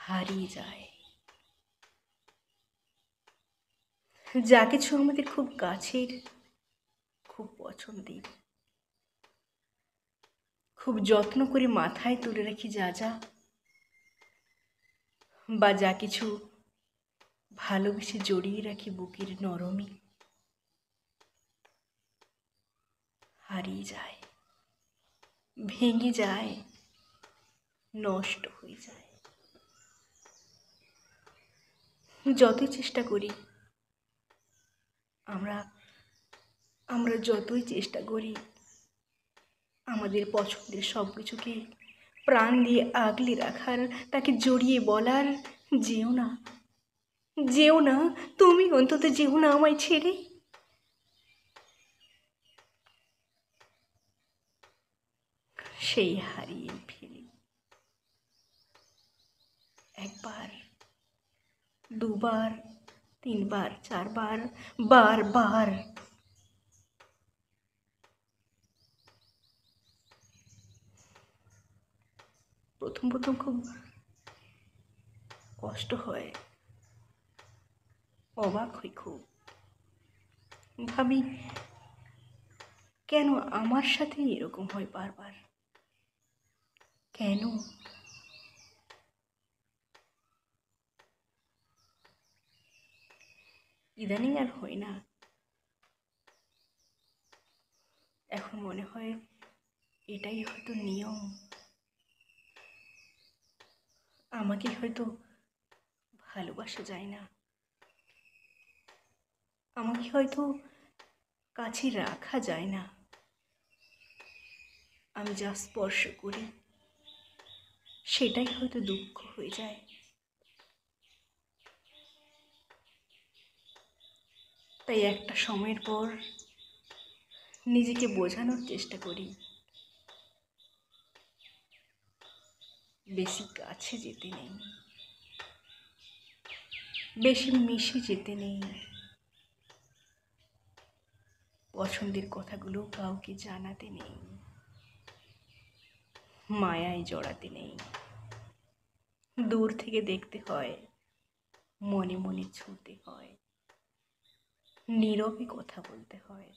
হারিয়ে যায়। যা কিছু আমাদের খুব কাছের, খুব পছন্দের, খুব যত্ন করে মাথায় তুলে রাখি যা যা, বা যা কিছু ভালোবেসে জড়িয়ে রাখি বুকের নরমে, হারিয়ে যায়, ভেঙে যায়, নষ্ট হয়ে যায়। যতই চেষ্টা করি আমরা যতই চেষ্টা করি আমাদের পছন্দের সব কিছুকে প্রাণ দিয়ে আগলে রাখার, তাকে জড়িয়ে বলার, যেও না, যেও না, তুমি অন্তত যেও না আমায় ছেড়ে। সেই হারিয়ে ফেলি। একবার, দুবার, তিনবার, চারবার, বারবার। প্রথম প্রথম খুব কষ্ট হয়, অবাক হই খুব, ভাবি কেন আমার সাথে এরকম হয় বারবার, কেন? ইদানিং আর হয় না। এখন মনে হয় এটাই হয়তো নিয়ম, আমাকে হয়তো ভালোবাসা যায় না, আমাকে হয়তো কাছে রাখা যায় না। আমি যা স্পর্শ করি সেটাই হয়তো দুঃখ হয়ে যায়। তাই একটা সময়ের পর নিজেকে বোঝানোর চেষ্টা করি, বেশি কাছে যেতে নেই, বেশি মিশে যেতে নেই, পছন্দের কথাগুলো কাউকে জানাতে নেই, মায়ায় জড়াতে নেই। দূর থেকে দেখতে হয়, মনে মনে ছুঁতে হয়, নীরবে কথা বলতে হয়,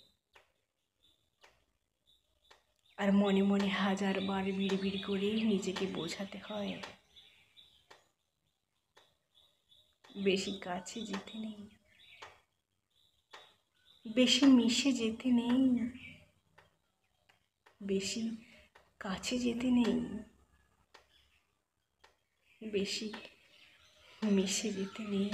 আর মনে মনে হাজারবার বিড়বিড় করে নিজেকে বোঝাতে হয়, বেশি কাছে যেতে নেই, বেশি মিশে যেতে নেই, বেশি কাছে যেতে নেই, বেশি মিশে যেতে নেই।